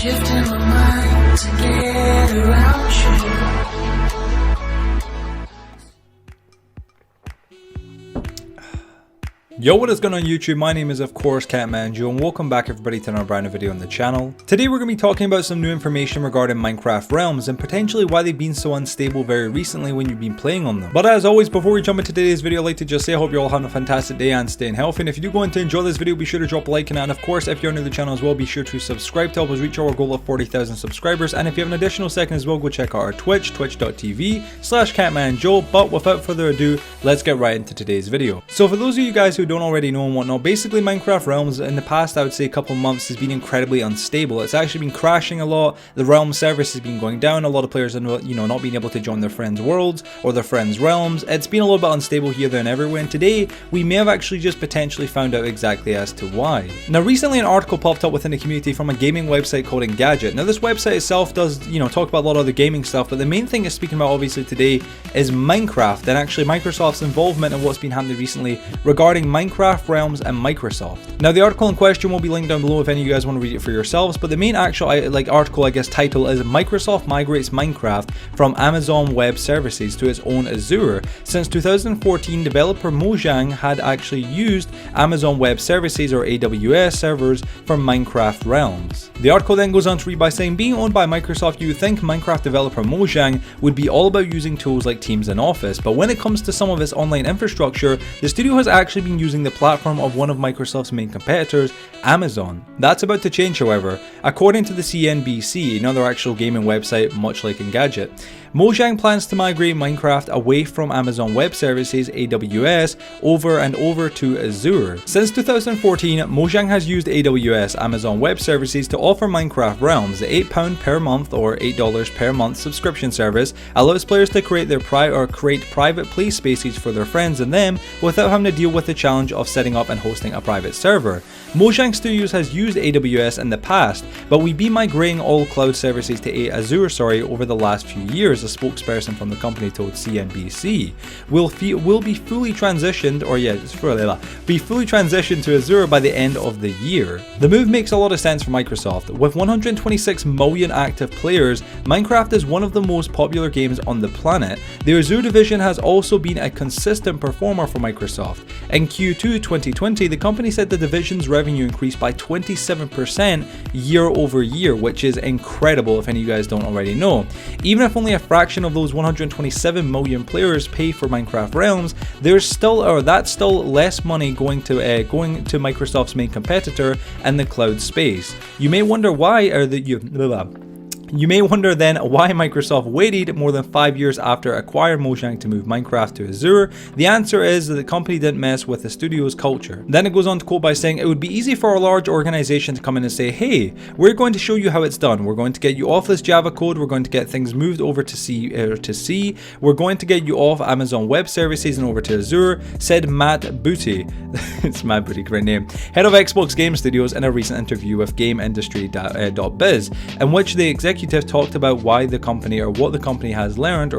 Shifting my mind to get around you. Yo, what is going on YouTube? My name is of course Catmanjoe and welcome back everybody to another brand new video on the channel. Today we're going to be talking about some new information regarding Minecraft Realms and potentially why they've been so unstable very recently when you've been playing on them. But as always, before we jump into today's video, I'd like to just say I hope you're all having a fantastic day and staying healthy. And if you do go on to enjoy this video, be sure to drop a like on it. And of course, if you're new to the channel as well, be sure to subscribe to help us reach our goal of 40,000 subscribers. And if you have an additional second as well, go check out our Twitch, twitch.tv/Catmanjoe. But without further ado, let's get right into today's video. So for those of you guys who don't already know and whatnot, basically Minecraft Realms in the past, I would say a couple of months, has been incredibly unstable. It's actually been crashing a lot. The Realm service has been going down. A lot of players are not being able to join their friends' worlds or their friends' realms. It's been a little bit unstable here, there and everywhere, and today we may have actually just potentially found out exactly as to why. Now recently an article popped up within the community from a gaming website called Engadget. Now this website itself does talk about a lot of other gaming stuff, but the main thing it's speaking about obviously today is Minecraft and actually Microsoft's involvement in what's been happening recently regarding Minecraft Realms and Microsoft. Now the article in question will be linked down below if any of you guys want to read it for yourselves, but the main actual article title is Microsoft migrates Minecraft from Amazon Web Services to its own Azure. Since 2014, developer Mojang had actually used Amazon Web Services or AWS servers for Minecraft Realms. The article then goes on to read by saying, being owned by Microsoft, you would think Minecraft developer Mojang would be all about using tools like Teams and Office, but when it comes to some of its online infrastructure, the studio has actually been using the platform of one of Microsoft's main competitors, Amazon. That's about to change, however, according to the CNBC, another actual gaming website much like Engadget. Mojang plans to migrate Minecraft away from Amazon Web Services AWS over to Azure. Since 2014, Mojang has used AWS Amazon Web Services to offer Minecraft Realms. The £8 per month or $8 per month subscription service allows players to create private play spaces for their friends and them without having to deal with the challenge of setting up and hosting a private server. Mojang Studios has used AWS in the past, but we've been migrating all cloud services to Azure over the last few years, a spokesperson from the company told CNBC. Will be fully transitioned to Azure by the end of the year. The move makes a lot of sense for Microsoft. With 126 million active players, Minecraft is one of the most popular games on the planet. The Azure division has also been a consistent performer for Microsoft. In Q2 2020, the company said the division's revenue increased by 27% year over year, which is incredible if any of you guys don't already know. Even if only a fraction of those 127 million players pay for Minecraft Realms, that's still less money going to Microsoft's main competitor in the cloud space. You may wonder You may wonder then why Microsoft waited more than 5 years after acquiring Mojang to move Minecraft to Azure. The answer is that the company didn't mess with the studio's culture. Then it goes on to quote by saying, it would be easy for a large organization to come in and say, hey, we're going to show you how it's done. We're going to get you off this Java code. We're going to get things moved over to C. We're going to get you off Amazon Web Services and over to Azure, said Matt Booty. It's Matt Booty, great name. Head of Xbox Game Studios in a recent interview with GameIndustry.biz, in which the executive talked about what the company has learned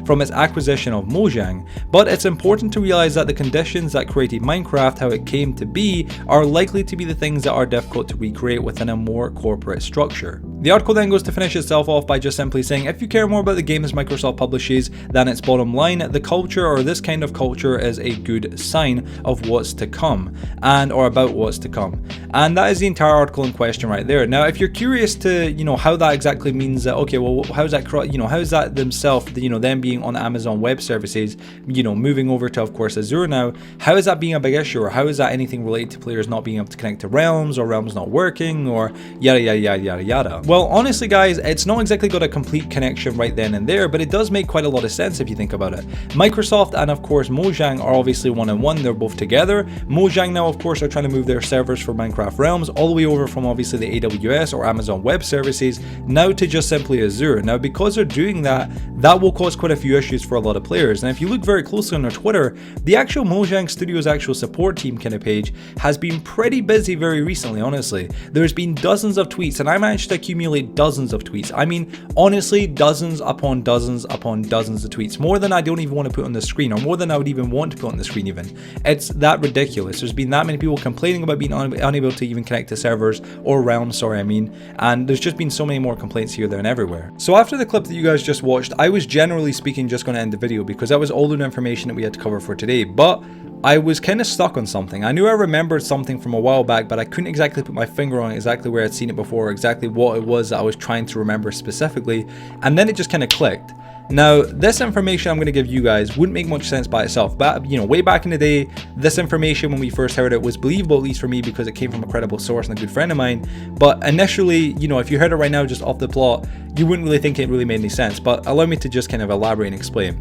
from its acquisition of Mojang. But it's important to realize that the conditions that created Minecraft, how it came to be, are likely to be the things that are difficult to recreate within a more corporate structure. The article then goes to finish itself off by just simply saying, if you care more about the games Microsoft publishes than its bottom line, the culture or this kind of culture is a good sign of what's to come or about what's to come. And that is the entire article in question right there. Now, if you're curious to, how that exactly means that, okay, well, how's that themselves, them being on Amazon Web Services, moving over to, of course, Azure now, how is that being a big issue, or how is that anything related to players not being able to connect to Realms, or Realms not working, or yada, yada, yada, yada, yada. Well, honestly, guys, it's not exactly got a complete connection right then and there, but it does make quite a lot of sense if you think about it. Microsoft and, of course, Mojang are obviously one and one. They're both together. Mojang now, of course, are trying to move their servers for Minecraft Realms all the way over from, obviously, the AWS or Amazon Web Services now to just simply Azure. Now, because they're doing that, that will cause quite a few issues for a lot of players. And if you look very closely on their Twitter, the actual Mojang Studios actual support team kind of page has been pretty busy very recently, honestly. There's been dozens of tweets, and I managed to accumulate accumulate dozens of tweets. I mean, honestly, dozens upon dozens upon dozens of tweets. More than I don't even want to put on the screen, or more than I would even want to put on the screen even. It's that ridiculous. There's been that many people complaining about being unable to even connect to servers, or realms, sorry, I mean. And there's just been so many more complaints here, there, and everywhere. So after the clip that you guys just watched, I was generally speaking just going to end the video because that was all the information that we had to cover for today. But I was kind of stuck on something. I knew I remembered something from a while back, but I couldn't exactly put my finger on exactly where I'd seen it before, exactly what it was that I was trying to remember specifically, and then it just kind of clicked. Now, this information I'm going to give you guys wouldn't make much sense by itself, but you know, way back in the day, this information when we first heard it was believable, at least for me, because it came from a credible source and a good friend of mine. But initially, you know, if you heard it right now just off the plot, you wouldn't really think it really made any sense, but allow me to just kind of elaborate and explain.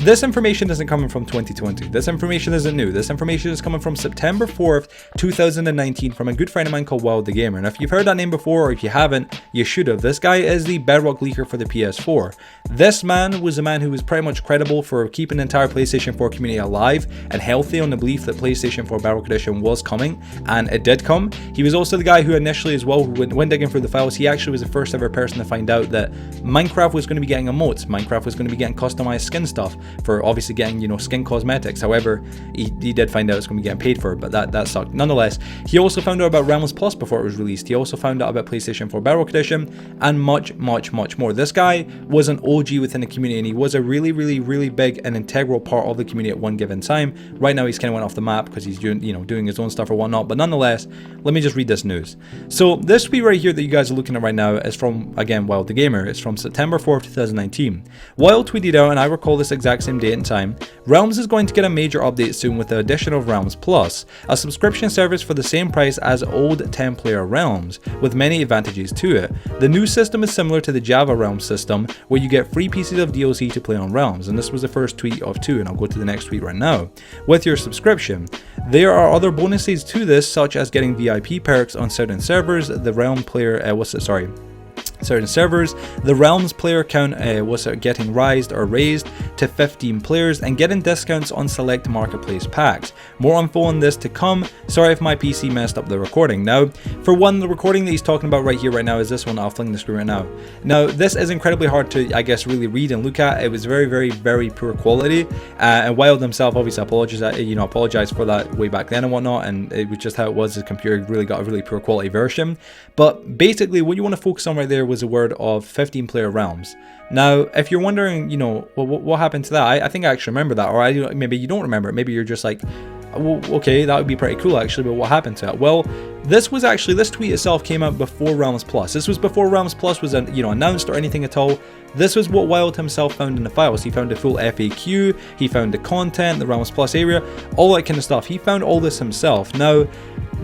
This information isn't coming from 2020. This information isn't new. This information is coming from September 4th, 2019 from a good friend of mine called Wild the Gamer. And if you've heard that name before, or if you haven't, you should have. This guy is the Bedrock leaker for the PS4. This man was a man who was pretty much credible for keeping the entire PlayStation 4 community alive and healthy on the belief that PlayStation 4 Bedrock Edition was coming, and it did come. He was also the guy who initially as well, when digging through the files, he actually was the first ever person to find out that Minecraft was going to be getting emotes, Minecraft was going to be getting customized skin stuff, for obviously getting, you know, skin cosmetics. However, he did find out it's going to be getting paid for it, but that sucked. Nonetheless, he also found out about Realms Plus before it was released. He also found out about PlayStation 4 Bedrock Edition and much more. This guy was an OG within the community, and he was a really big and integral part of the community at one given time. Right now he's kind of went off the map because he's doing his own stuff or whatnot, but nonetheless, let me just read this news. So this tweet right here that you guys are looking at right now is from, again, Wild the Gamer. It's from September 4th, 2019. Wild tweeted out, and I recall this exact same date and time, Realms is going to get a major update soon with the addition of Realms Plus, a subscription service for the same price as old 10-player Realms, with many advantages to it. The new system is similar to the Java Realms system, where you get free pieces of DLC to play on Realms, and this was the first tweet of two, and I'll go to the next tweet right now. With your subscription, there are other bonuses to this, such as getting VIP perks on certain servers, the Realm player, certain servers, the Realms player count getting raised to 15 players, and getting discounts on select marketplace packs. More info on this to come. Sorry if my PC messed up the recording. Now, for one, the recording that he's talking about right here right now is this one. I'll fling the screen right now. Now, this is incredibly hard to, I guess, really read and look at. It was very poor quality, and Wild himself obviously apologized for that way back then and whatnot, and it was just how it was. His computer really got a really poor quality version. But basically, what you want to focus on right there was a word of 15-player Realms. Now, if you're wondering, you know, what happened to that, I think I actually remember that, or maybe you don't remember it. Maybe you're just like, well, okay, that would be pretty cool actually, but what happened to it? Well, this tweet itself came out before Realms Plus. This was before Realms Plus was announced or anything at all. This was what Wild himself found in the files. He found the full FAQ, he found the content, the Realms Plus area, all that kind of stuff. He found all this himself. Now,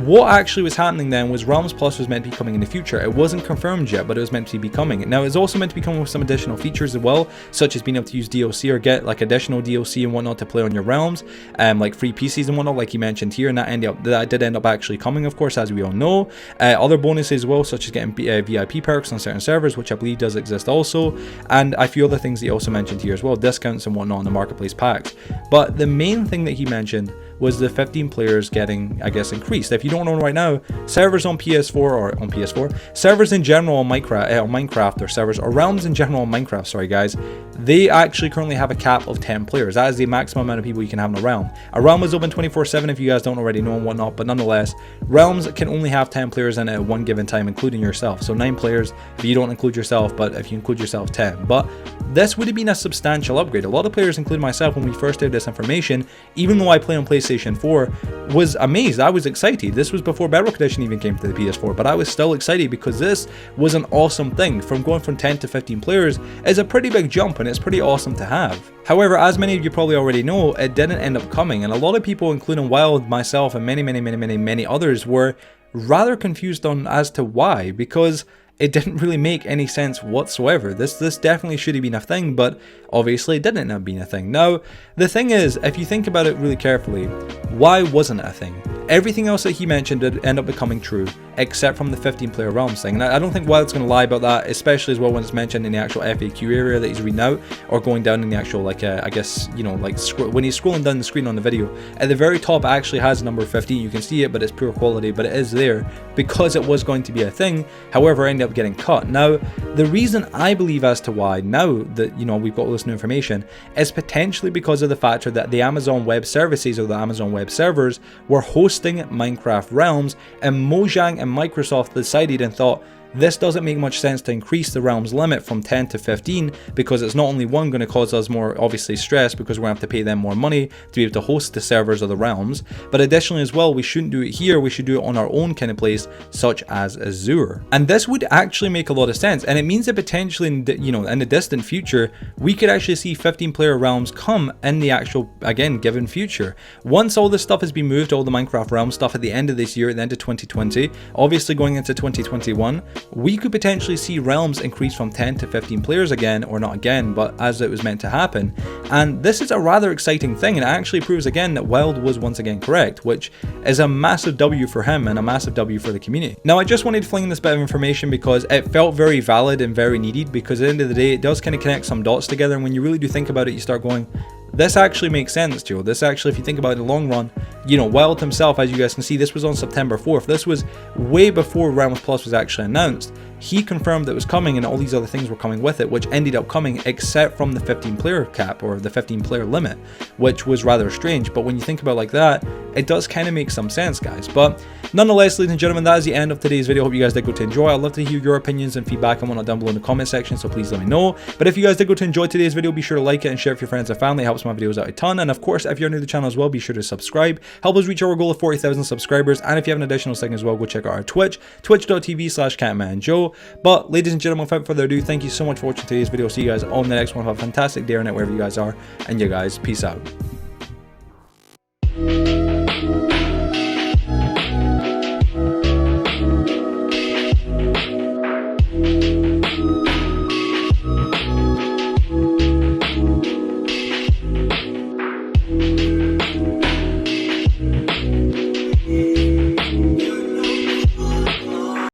what actually was happening then was Realms Plus was meant to be coming in the future. It wasn't confirmed yet, but it was meant to be coming. Now, it's also meant to be coming with some additional features as well, such as being able to use DLC or get like additional DLC and whatnot to play on your Realms, like free PCs and whatnot, like he mentioned here, and that did end up actually coming, of course, as we all know. Other bonuses as well, such as getting VIP perks on certain servers, which I believe does exist also, and a few other things he also mentioned here as well, discounts and whatnot on the marketplace packs. But the main thing that he mentioned was the 15 players getting, I guess, increased. If you don't know right now, servers on PS4, servers in general on Minecraft, or servers, or Realms in general on Minecraft, sorry guys, they actually currently have a cap of 10 players. That is the maximum amount of people you can have in a realm. A realm is open 24/7 if you guys don't already know and whatnot, but nonetheless, realms can only have 10 players in it at one given time, including yourself. So 9 players if you don't include yourself, but if you include yourself, 10. But this would have been a substantial upgrade. A lot of players, including myself, when we first heard this information, even though I play on PlayStation 4, was amazed. I was excited. This was before Bedrock Edition even came to the PS4, but I was still excited because this was an awesome thing. From going from 10 to 15 players is a pretty big jump, and it's pretty awesome to have. However, as many of you probably already know, it didn't end up coming, and a lot of people, including Wild, myself, and many others, were rather confused on as to why, because it didn't really make any sense whatsoever. This definitely should have been a thing, but obviously it didn't end up being a thing. Now, the thing is, if you think about it really carefully, why wasn't it a thing? Everything else that he mentioned did end up becoming true, except from the 15-player realms thing. And I don't think Wild's going to lie about that, especially as well when it's mentioned in the actual FAQ area that he's reading out, or going down in the actual, like, I guess, you know, like, when he's scrolling down the screen on the video. At the very top, it actually has number 15. You can see it, but it's poor quality, but it is there because it was going to be a thing. However, it ended up getting cut. Now, the reason I believe as to why now that, you know, we've got all this new information is potentially because of the factor that the Amazon Web Services, or the Amazon Web Servers, were hosting Minecraft Realms, and Mojang and Microsoft decided and thought, this doesn't make much sense to increase the realms limit from 10 to 15 because it's not only one going to cause us more obviously stress because we're going to have to pay them more money to be able to host the servers of the realms, but additionally as well, we shouldn't do it here, we should do it on our own kind of place such as Azure. And this would actually make a lot of sense, and it means that potentially in the distant future we could actually see 15-player realms come in the actual, again, given future. Once all this stuff has been moved, all the Minecraft realm stuff at the end of this year, at the end of 2020, obviously going into 2021, we could potentially see realms increase from 10 to 15 players again, or not again, but as it was meant to happen. And this is a rather exciting thing, and it actually proves again that Wild was once again correct, which is a massive W for him and a massive W for the community. Now, I just wanted to fling this bit of information because it felt very valid and very needed, because at the end of the day it does kind of connect some dots together, and when you really do think about it, you start going, this actually makes sense, Joe. This actually, if you think about it in the long run, you know, Wild himself, as you guys can see, this was on September 4th. This was way before Realms Plus was actually announced. He confirmed that it was coming, and all these other things were coming with it, which ended up coming except from the 15-player cap, or the 15-player limit, which was rather strange. But when you think about it like that, it does kind of make some sense, guys. But nonetheless, ladies and gentlemen, that is the end of today's video. Hope you guys did go to enjoy. I'd love to hear your opinions and feedback and whatnot down below in the comment section, so please let me know. But if you guys did go to enjoy today's video, be sure to like it and share it with your friends and family. It helps my videos out a ton. And of course, if you're new to the channel as well, be sure to subscribe. Help us reach our goal of 40,000 subscribers. And if you have an additional second as well, go check out our Twitch, twitch.tv/Catmanjoe. But ladies and gentlemen, without further ado, thank you so much for watching today's video. See you guys on the next one. Have a fantastic day or night wherever you guys are, and you guys, peace out.